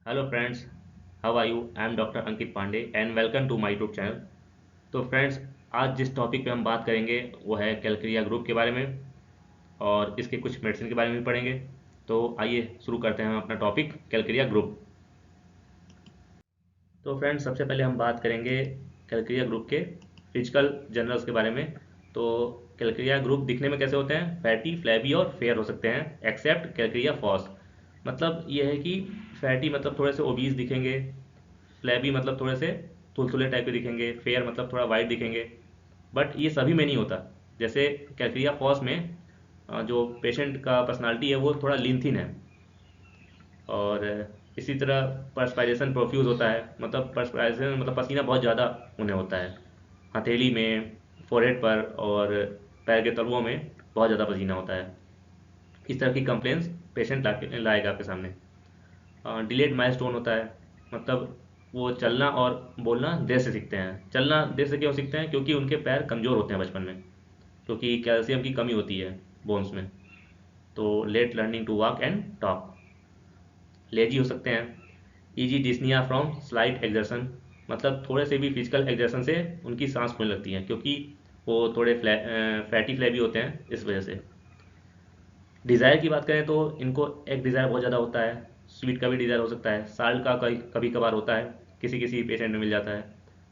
Hello friends, how are you? I am doctor Ankit Pandey and welcome to my YouTube channel. तो friends, आज जिस topic पे हम बात करेंगे वो है कैलक्रिया ग्रुप के बारे में और इसके कुछ मेडिसिन के बारे में भी पढ़ेंगे। तो आइए शुरू करते हैं हम अपना टॉपिक कैलक्रिया ग्रुप। तो फ्रेंड्स, सबसे पहले हम बात करेंगे कैलक्रिया ग्रुप के फिजिकल जनरल्स के बारे में। तो कैलक्रिया ग्रुप दिखने में कैसे होते हैं? फैटी, फ्लैबी और फेयर हो सकते हैं एक्सेप्ट कैलक्रिया फॉस। मतलब ये है कि फैटी मतलब थोड़े से ओबीज दिखेंगे, फ्लैबी मतलब थोड़े से तुलतुले टाइप के दिखेंगे, फेयर मतलब थोड़ा वाइट दिखेंगे। बट ये सभी में नहीं होता। जैसे कैलक्रिया फॉस में जो पेशेंट का पर्सनालिटी है वो थोड़ा लीन थिन है। और इसी तरह पर्सपायरेशन प्रोफ्यूज होता है, मतलब पर्सपायरेशन मतलब पसीना बहुत ज़्यादा उन्हें होता है। हथेली में, फोरहेड पर और पैर के तलुओं में बहुत ज़्यादा पसीना होता है। इस तरह की कंप्लेंट्स पेशेंट लाएगा आपके सामने। डिलेड माइलस्टोन होता है, मतलब वो चलना और बोलना देर से सीखते हैं। चलना देर से क्यों सीखते हैं? क्योंकि उनके पैर कमज़ोर होते हैं बचपन में, क्योंकि कैल्शियम की कमी होती है बोन्स में। तो late learning to walk and talk. Lazy हो सकते हैं। Easy dyspnoea from slight exertion, मतलब थोड़े से भी फिजिकल एक्सर्शन से उनकी सांस फूलने लगती है, क्योंकि वो थोड़े फैटी फ्लैबी होते हैं इस वजह से। डिज़ायर की बात करें तो इनको एक डिज़ायर बहुत ज़्यादा होता है। स्वीट का भी डिज़ायर हो सकता है, साल्ट का कभी कभी कभार होता है, किसी किसी पेशेंट में मिल जाता है।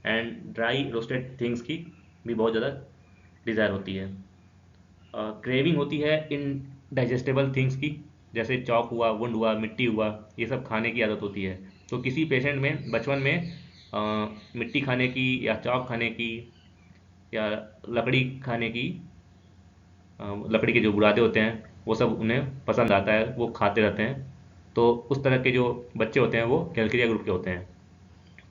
एंड ड्राई रोस्टेड थिंग्स की भी बहुत ज़्यादा डिज़ायर होती है। क्रेविंग होती है इन डाइजेस्टेबल थिंग्स की, जैसे चौक हुआ, वुंड हुआ, मिट्टी हुआ, ये सब खाने की आदत होती है। तो किसी पेशेंट में बचपन में मिट्टी खाने की या चौक खाने की या लकड़ी खाने की, लकड़ी के जो बुरादे होते हैं वो सब उन्हें पसंद आता है, वो खाते रहते हैं। तो उस तरह के जो बच्चे होते हैं वो कैलक्रिया ग्रुप के होते हैं।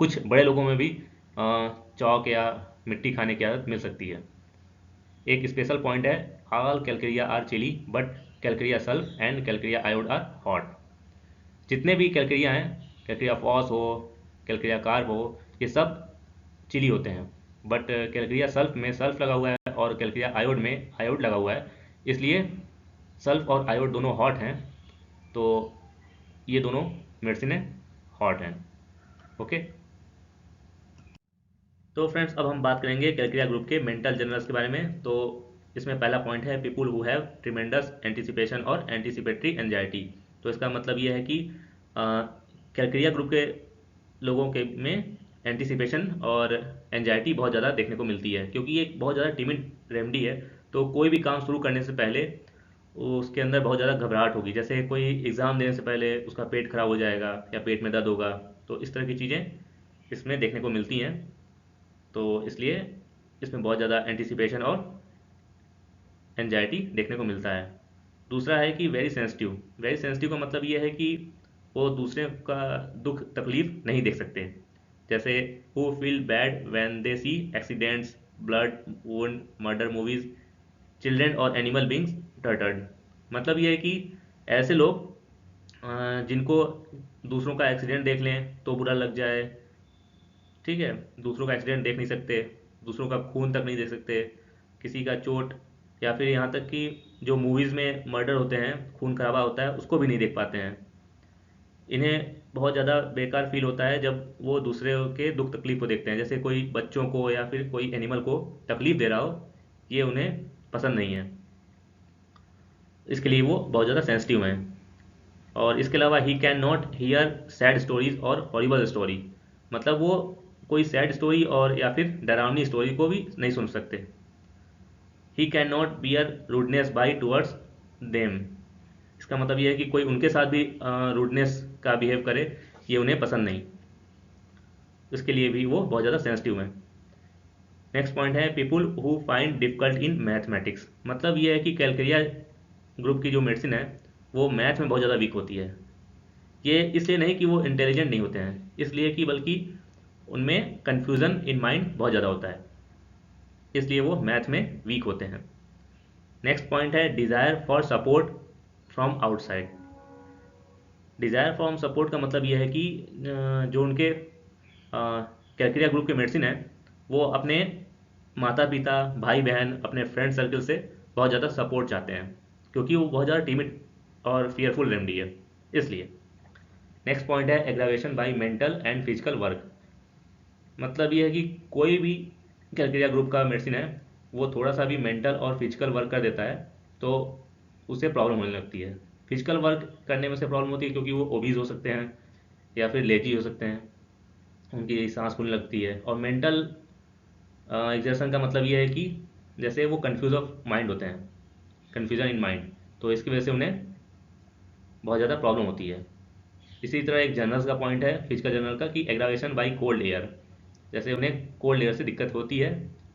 कुछ बड़े लोगों में भी चौक या मिट्टी खाने की आदत मिल सकती है। एक स्पेशल पॉइंट है, all calcarea are chilly but calcarea sulph and calcarea iod are hot. जितने भी कैलक्रिया हैं, कैलक्रिया फॉस हो, कैलक्रिया कार्ब हो, ये सब चिली होते हैं। बट कैलक्रिया सल्फ में सल्फ लगा हुआ है और कैलक्रिया आयोड में आयोड लगा हुआ है, इसलिए सल्फ और आयोड दोनों हॉट हैं। तो ये दोनों मेडिसिन हॉट हैं। ओके। तो फ्रेंड्स, अब हम बात करेंगे कैलक्रिया ग्रुप के मेंटल जनरल्स के बारे में। तो इसमें पहला पॉइंट है people who have tremendous anticipation और एंटिसिपेटरी एंजाइटी। तो इसका मतलब ये है कि कैलक्रिया ग्रुप के लोगों के में एंटिसिपेशन और एंजाइटी बहुत ज़्यादा देखने को मिलती है, क्योंकि ये एक बहुत ज़्यादा टिमिड रेमेडी है। तो कोई भी काम शुरू करने से पहले उसके अंदर बहुत ज़्यादा घबराहट होगी। जैसे कोई एग्ज़ाम देने से पहले उसका पेट खराब हो जाएगा या पेट में दर्द होगा। तो इस तरह की चीज़ें इसमें देखने को मिलती हैं। तो इसलिए इसमें बहुत ज़्यादा एंटिसिपेशन और एंजाइटी देखने को मिलता है। दूसरा है कि वेरी सेंसिटिव। वेरी सेंसिटिव का मतलब ये है कि वो दूसरे का दुख तकलीफ नहीं देख सकते। जैसे who feel bad when they see accidents, blood, wound, murder movies, children और एनिमल बींग्स टर्टर्ड। मतलब ये है कि ऐसे लोग जिनको दूसरों का एक्सीडेंट देख लें तो बुरा लग जाए। ठीक है, दूसरों का एक्सीडेंट देख नहीं सकते, दूसरों का खून तक नहीं देख सकते, किसी का चोट, या फिर यहाँ तक कि जो मूवीज़ में मर्डर होते हैं, खून खराबा होता है, उसको भी नहीं देख पाते हैं। इन्हें बहुत ज़्यादा बेकार फील होता है जब वो दूसरे के दुख तकलीफ को देखते हैं, जैसे कोई बच्चों को या फिर कोई एनिमल को तकलीफ दे रहा हो, ये उन्हें पसंद नहीं है। इसके लिए वो बहुत ज़्यादा सेंसिटिव हैं। और इसके अलावा he can not here sad stories और हॉरिबल स्टोरी, मतलब वो कोई सैड स्टोरी और या फिर डरावनी स्टोरी को भी नहीं सुन सकते। He can not bear rudeness by towards them, इसका मतलब ये है कि कोई उनके साथ भी रूडनेस का बिहेव करे, ये उन्हें पसंद नहीं। इसके लिए भी वो बहुत ज़्यादा सेंसिटिव हैं। नेक्स्ट पॉइंट है people who find difficult in mathematics. मतलब ये है कि कैलक्रिया ग्रुप की जो मेडिसिन है वो मैथ में बहुत ज़्यादा वीक होती है। ये इसलिए नहीं कि वो इंटेलिजेंट नहीं होते हैं, इसलिए कि बल्कि उनमें कन्फ्यूज़न इन माइंड बहुत ज़्यादा होता है, इसलिए वो मैथ में वीक होते हैं। नेक्स्ट पॉइंट है desire for support from outside. Desire from support का मतलब ये है कि जो उनके कैलक्रिया ग्रुप के मेडिसिन है वो अपने माता पिता, भाई बहन, अपने फ्रेंड सर्कल से बहुत ज़्यादा सपोर्ट चाहते हैं, क्योंकि वो बहुत ज़्यादा टिमिड और फियरफुल रेमडी है, इसलिए। नेक्स्ट पॉइंट है aggravation by mental and physical work. मतलब ये है कि कोई भी कैलकेरिया ग्रुप का मेडिसिन है वो थोड़ा सा भी मेंटल और फिजिकल वर्क कर देता है तो उसे प्रॉब्लम होने लगती है। फिजिकल वर्क करने में से प्रॉब्लम होती है क्योंकि वो ओबीज हो सकते हैं या फिर लेजी हो सकते हैं, उनकी सांस फूलने लगती है। और मेंटल एग्जर्शन का मतलब ये है कि जैसे वो कंफ्यूज ऑफ माइंड होते हैं, कन्फ्यूजन इन माइंड, तो इसकी वजह से उन्हें बहुत ज़्यादा प्रॉब्लम होती है। इसी तरह एक जनरल्स का पॉइंट है फिजिकल जनरल का कि एग्रावेशन बाई कोल्ड एयर, जैसे उन्हें कोल्ड एयर से दिक्कत होती है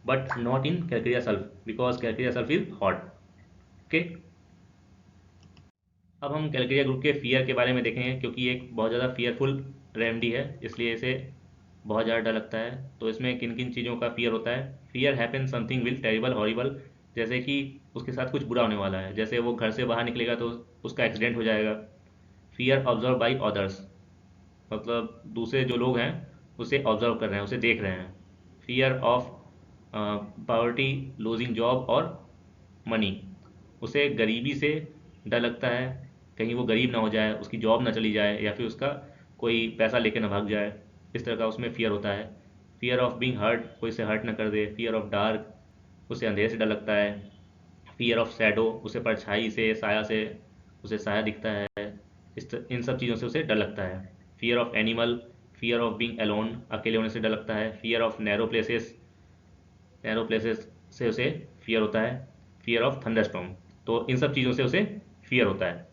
but not in Calcarea sulph because Calcarea sulph is hot. Okay, अब हम कैलकेरिया ग्रुप के फियर के बारे में देखेंगे क्योंकि ये एक बहुत ज़्यादा फियरफुल रेमेडी है, इसलिए इसे बहुत ज़्यादा डर लगता है। तो इसमें किन किन चीज़ों का फियर होता है? Fear happen something will terrible horrible, जैसे कि उसके साथ कुछ बुरा होने वाला है, जैसे वो घर से बाहर निकलेगा तो उसका एक्सीडेंट हो जाएगा। फियर ऑब्जर्व बाई अदर्स, मतलब दूसरे जो लोग हैं उसे ऑब्जर्व कर रहे हैं, उसे देख रहे हैं। Fear of poverty, losing job और मनी, उसे गरीबी से डर लगता है, कहीं वो गरीब ना हो जाए, उसकी जॉब ना चली जाए या फिर उसका कोई पैसा लेके ना भाग जाए, इस तरह का उसमें फियर होता है। फियर ऑफ बीइंग हर्ट, कोई इसे हर्ट ना कर दे। फियर ऑफ डार्क, उसे अंधेरे से डर लगता है। फियर ऑफ शैडो, उसे परछाई से, साया से उसे साया दिखता है, इन सब चीज़ों से उसे डर लगता है। Fear of animal, fear of being alone, अकेले होने से डर लगता है। Fear of narrow places, narrow places से उसे फियर होता है। फियर ऑफ थंडरस्टॉर्म, तो इन सब चीज़ों से उसे फियर होता है।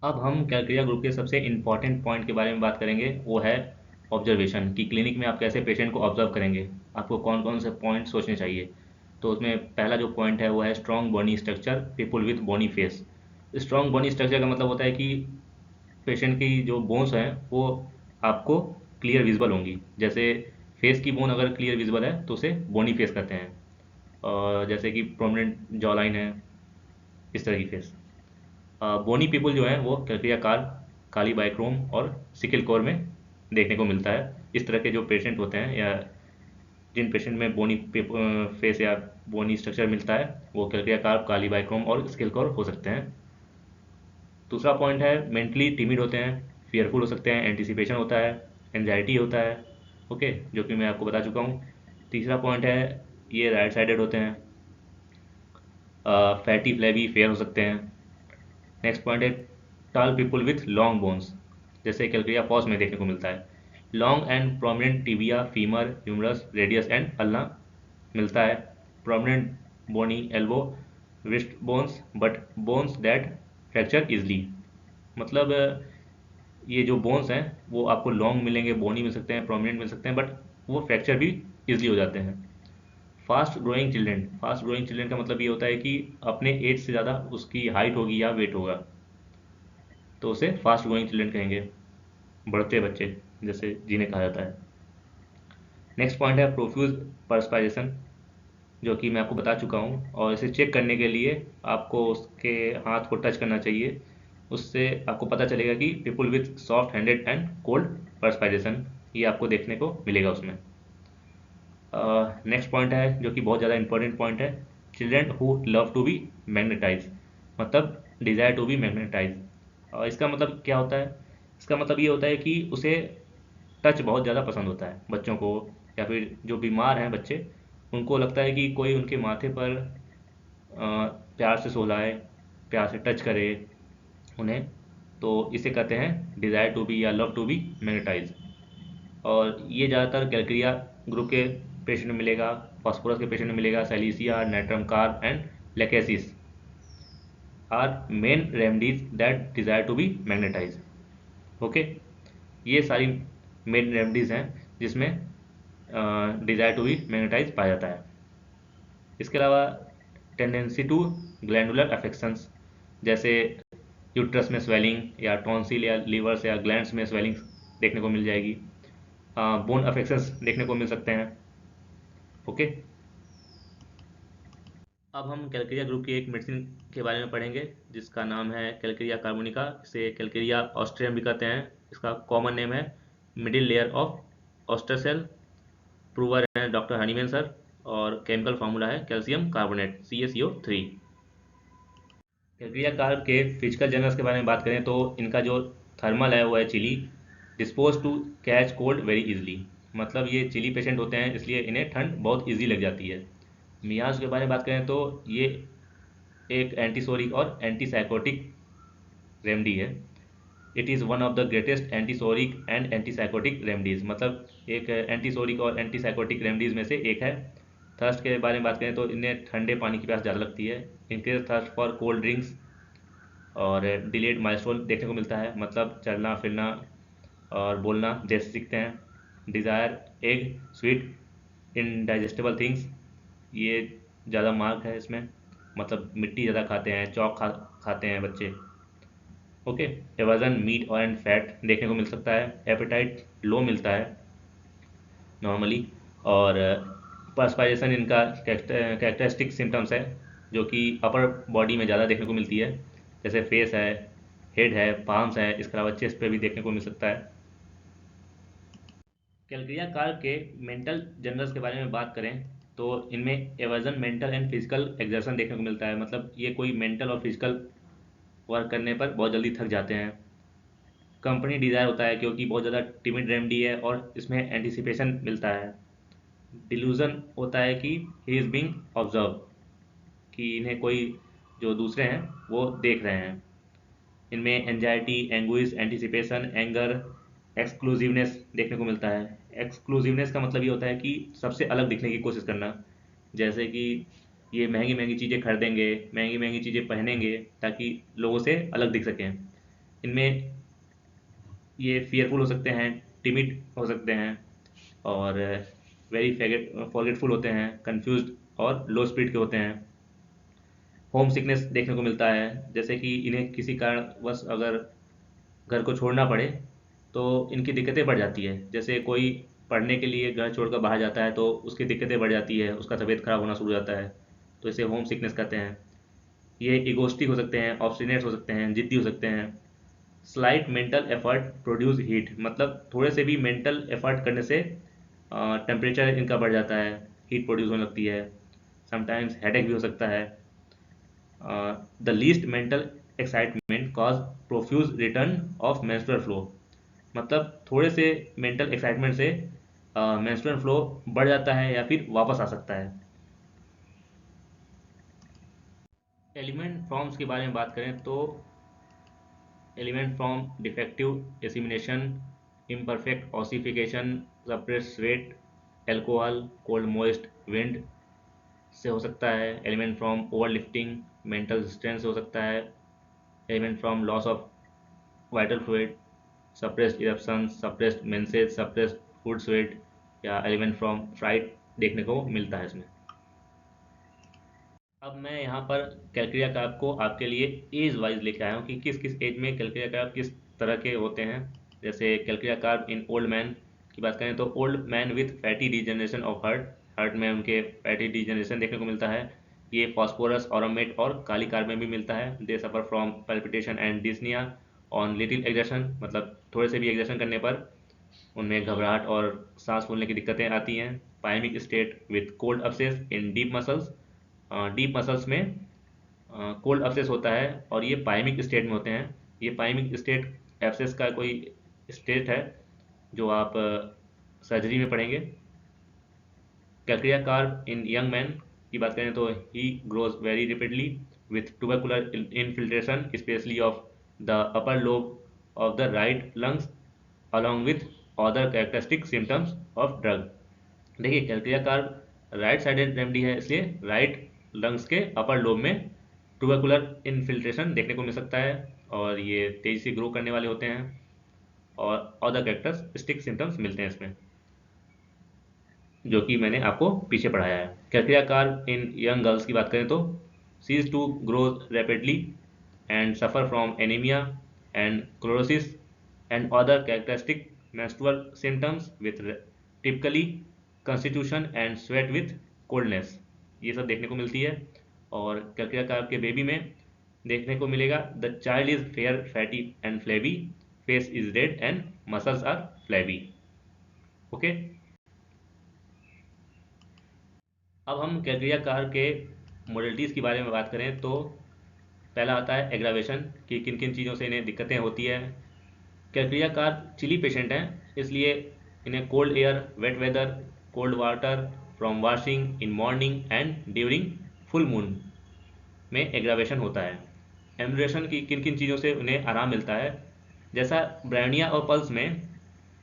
अब हम कैलकेरिया ग्रुप के सबसे इम्पॉर्टेंट पॉइंट के बारे में बात करेंगे, वो है ऑब्जर्वेशन, कि क्लिनिक में आप कैसे पेशेंट को ऑब्जर्व करेंगे, आपको कौन कौन से पॉइंट सोचने चाहिए। तो उसमें पहला जो पॉइंट है वो है strong body structure, people with bony face. Strong body structure का मतलब होता है कि पेशेंट की जो बोन्स हैं वो आपको क्लियर विजिबल होंगी। जैसे फेस की बोन अगर क्लियर विजिबल है तो उसे बोनी फेस कहते हैं, और जैसे कि प्रोमिनेंट जॉ लाइन है, इस तरह की फेस। बोनी पीपल जो हैं वो कैल्क्रिया कार, काली बाइक्रोम और सिकिल कोर में देखने को मिलता है। इस तरह के जो पेशेंट होते हैं या जिन पेशेंट में बोनी फेस या बोनी स्ट्रक्चर मिलता है वो कैल्क्रिया कार, काली बाइक्रोम और स्किल कोर हो सकते हैं। दूसरा पॉइंट है मेंटली टिमिड होते हैं, फियरफुल हो सकते हैं, एंटिसिपेशन होता है, एंजाइटी होता है। ओके, जो कि मैं आपको बता चुका हूँ। तीसरा पॉइंट है ये राइट साइडेड होते हैं, फैटी फ्लैवी फेयर हो सकते हैं। नेक्स्ट पॉइंट है टाल पीपल विथ लॉन्ग बोन्स, जैसे कैलक्रिया फॉस में देखने को मिलता है। Long and prominent tibia, femur, humerus, radius and ulna मिलता है। Prominent bony elbow, wrist bones but bones that fracture easily, मतलब ये जो बोन्स हैं वो आपको लॉन्ग मिलेंगे, बोनी मिल सकते हैं, प्रोमिनेंट मिल सकते हैं, बट वो फ्रैक्चर भी इजली हो जाते हैं। Fast growing children, fast growing children का मतलब ये होता है कि अपने एज से ज़्यादा उसकी हाइट होगी या वेट होगा तो उसे फास्ट ग्रोइंग चिल्ड्रेन कहेंगे, बढ़ते बच्चे जैसे जिन्हें कहा जाता है। नेक्स्ट पॉइंट है प्रोफ्यूज परस्पायरेशन, जो कि मैं आपको बता चुका हूँ, और इसे चेक करने के लिए आपको उसके हाथ को टच करना चाहिए, उससे आपको पता चलेगा कि people with soft handed and cold perspiration, ये आपको देखने को मिलेगा उसमें। नेक्स्ट पॉइंट है जो कि बहुत ज़्यादा इंपॉर्टेंट पॉइंट है, children who love to be magnetise, मतलब डिज़ायर टू बी मैग्नेटाइज। और इसका मतलब क्या होता है? इसका मतलब ये होता है कि उसे टच बहुत ज़्यादा पसंद होता है बच्चों को, या फिर जो बीमार हैं बच्चे उनको लगता है कि कोई उनके माथे पर प्यार से सुलाए, प्यार से टच करे उन्हें, तो इसे कहते हैं डिज़ायर टू बी या लव टू बी मैग्नेटाइज। और ये ज़्यादातर कैलक्रिया ग्रुप के पेशेंट में मिलेगा, फास्फोरस के पेशेंट में मिलेगा, silicea, nitrum carb and lachesis are main remedies that desire to be magnetise. Okay, ये सारी मेन रेमडीज हैं जिसमें डिज़ायर टू बी मैग्नेटाइज पाया जाता है। इसके अलावा टेंडेंसी टू ग्लैंडुलर अफेक्शंस, जैसे यूट्रस में स्वेलिंग या टॉन्सिल या लीवर्स या ग्लैंड्स में स्वेलिंग देखने को मिल जाएगी। बोन अफेक्शंस देखने को मिल सकते हैं। ओके, अब हम कैलकेरिया ग्रुप की एक मेडिसिन के बारे में पढ़ेंगे जिसका नाम है कैलकेरिया कार्बोनिका, इसे कैलकेरिया ऑस्ट्रियम भी कहते हैं। इसका कॉमन नेम है मिडिल लेयर ऑफ ऑस्ट्रसेल, प्रूवर है डॉक्टर हनीमैन सर, और केमिकल फार्मूला है calcium carbonate CaCO3। Calcarea carb के फिजिकल जनरल्स के बारे में बात करें तो इनका जो थर्मल है वो है chilly, dispose to catch cold very easily, मतलब ये चिली पेशेंट होते हैं इसलिए इन्हें ठंड बहुत इजी लग जाती है। मियाज के बारे में बात करें तो ये एक एंटीसोरिक और एंटीसाइकोटिक रेमडी है। It is one of the greatest antipsoric and antipsychotic remedies, मतलब एक एंटीसोरिक और एंटीसाइकोटिक रेमडीज़ में से एक है। थर्स्ट के बारे में बात करें तो इन्हें ठंडे पानी की प्यास ज़्यादा लगती है। Increase thirst for cold drinks और डिलेड माइलस्टोन देखने को मिलता है, मतलब चलना फिरना और बोलना जैसे सीखते हैं। Desire egg sweet indigestible things, ये ज़्यादा मार्क है इसमें, मतलब मिट्टी ज़्यादा खाते हैं, चौक खाते हैं बच्चे। ओके, एवर्जन मीट और एंड फैट देखने को मिल सकता है। एपेटाइट लो मिलता है नॉर्मली, और पर्सपायरेशन इनका कैरेक्टरिस्टिक सिम्टम्स है जो कि अपर बॉडी में ज़्यादा देखने को मिलती है, जैसे फेस है, हेड है, पाम्स है, इसके अलावा चेस्ट पे भी देखने को मिल सकता है। कैलक्रिया कार के मेंटल जनरल्स के बारे में बात करें तो इनमें aversion mental and physical exertion देखने को मिलता है, मतलब ये कोई मेंटल और फिजिकल वर्क करने पर बहुत जल्दी थक जाते हैं। कंपनी डिज़ायर होता है क्योंकि बहुत ज़्यादा टिमिड रेमडी है और इसमें एंटिसिपेशन मिलता है। डिल्यूजन होता है कि ही इज़ बीइंग ऑब्जर्व, कि इन्हें कोई जो दूसरे हैं वो देख रहे हैं। इनमें anxiety, anguish, anticipation, anger, exclusiveness देखने को मिलता है। एक्सक्लूसिवनेस का मतलब ये होता है कि सबसे अलग दिखने की कोशिश करना, जैसे कि ये महंगी महंगी चीज़ें खरीदेंगे, महंगी महंगी चीज़ें पहनेंगे ताकि लोगों से अलग दिख सकें। इनमें ये फियरफुल हो सकते हैं, टिमिड हो सकते हैं, और वेरी फॉरगेटफुल होते हैं, कंफ्यूज्ड और लो स्पीड के होते हैं। होम सिकनेस देखने को मिलता है, जैसे कि इन्हें किसी कारणवश अगर घर को छोड़ना पड़े तो इनकी दिक्कतें बढ़ जाती है। जैसे कोई पढ़ने के लिए घर छोड़कर बाहर जाता है तो उसकी दिक्कतें बढ़ जाती है, उसका तबीयत खराब होना शुरू हो जाता है, तो इसे होम सिकनेस कहते हैं। ये इगोस्टिक हो सकते हैं, ऑब्स्टिनेट हो सकते हैं, जिद्दी हो सकते हैं। Slight mental effort produce heat, मतलब थोड़े से भी मेंटल एफर्ट करने से टेम्परेचर इनका बढ़ जाता है, हीट प्रोड्यूस होने लगती है। समटाइम्स हेडेक भी हो सकता है। The least mental excitement cause profuse return of menstrual flow, मतलब थोड़े से मेंटल एक्साइटमेंट से मेंस्ट्रुअल फ्लो बढ़ जाता है या फिर वापस आ सकता है। एलिमेंट फॉर्म्स के बारे में बात करें तो element from defective assimilation, imperfect ossification, suppressed sweat, alcohol, cold moist wind से हो सकता है। Element from over lifting, mental strength से हो सकता है। Element from loss of vital fluid, suppressed eruption, suppressed message, suppressed food sweat, या element from freight देखने को मिलता है इसमें। अब मैं यहाँ पर कैलक्रिया कार्ब को आपके लिए एज वाइज लेके आया हूँ कि किस किस एज में कैलक्रिया कार्ब किस तरह के होते हैं। जैसे कैलक्रिया कार्ब इन ओल्ड मैन की बात करें तो old man with fatty degeneration of heart, heart में उनके फैटी डिजनरेशन देखने को मिलता है। ये फॉस्फोरस, ऑरोमेट और काली कार्ब में भी मिलता है। They suffer from palpitation and dyspnoea on little exertion, मतलब थोड़े से भी एग्जर्शन करने पर उनमें घबराहट और सांस फूलने की दिक्कतें आती हैं। Pyaemic state with cold abscess in deep muscles, deep muscles में कोल्ड अपसेस होता है और ये पायमिक स्टेट में होते हैं। ये पायमिक स्टेट एब्सेस का कोई स्टेट है जो आप सर्जरी में पढ़ेंगे। कैलक्रिया कार्ब इन यंग मैन की बात करें तो ही grows very rapidly with tubercular infiltration specially of the upper lobe of the right lungs along with other characteristic symptoms of drug। देखिए कैलक्रिया कार्ब राइट साइडेड रेमडी है, इसलिए right lungs के upper lobe में tubercular infiltration देखने को मिल सकता है और ये तेजी से ग्रो करने वाले होते हैं और अदर कैरेक्टरिस्टिक सिम्टम्स मिलते हैं इसमें, जो कि मैंने आपको पीछे पढ़ाया है। Calcarea carb in young girls की बात करें तो cease to grow rapidly and suffer from anaemia and chlorosis and other characteristic menstrual symptoms with typically constitution and sweat with coldness, ये सब देखने को मिलती है। और कैलक्रिया कार्ब के बेबी में देखने को मिलेगा the child is fair fatty and flabby, face is red and muscles are flabby. Okay, अब हम कैलक्रिया कार्ब के मॉडलिटीज़ के बारे में बात करें तो पहला आता है एग्रावेशन, कि किन किन चीज़ों से इन्हें दिक्कतें होती है। कैलक्रिया कार चिली पेशेंट हैं, इसलिए इन्हें cold air, wet weather, cold water from washing in morning and during full moon में एग्रावेशन होता है। एम्ब्रेशन की किन किन चीज़ों से उन्हें आराम मिलता है? जैसा ब्रायनिया और पल्स में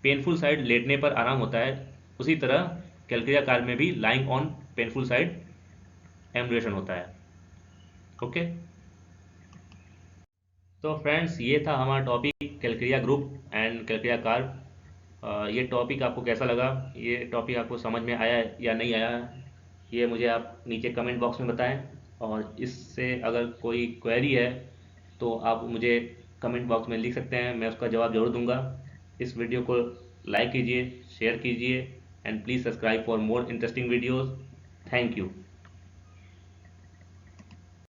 पेनफुल साइड लेटने पर आराम होता है, उसी तरह कैलक्रिया कार में भी लाइंग ऑन पेनफुल साइड एम्ब्रेशन होता है। ओके, तो फ्रेंड्स ये था हमारा टॉपिक कैलक्रिया ग्रुप एंड कैलक्रिया कार। ये टॉपिक आपको कैसा लगा? ये टॉपिक आपको समझ में आया या नहीं आया, ये मुझे आप नीचे कमेंट बॉक्स में बताएं। और इससे अगर कोई क्वेरी है तो आप मुझे कमेंट बॉक्स में लिख सकते हैं, मैं उसका जवाब जरूर दूंगा। इस वीडियो को लाइक कीजिए, शेयर कीजिए and please subscribe for more interesting videos. Thank you.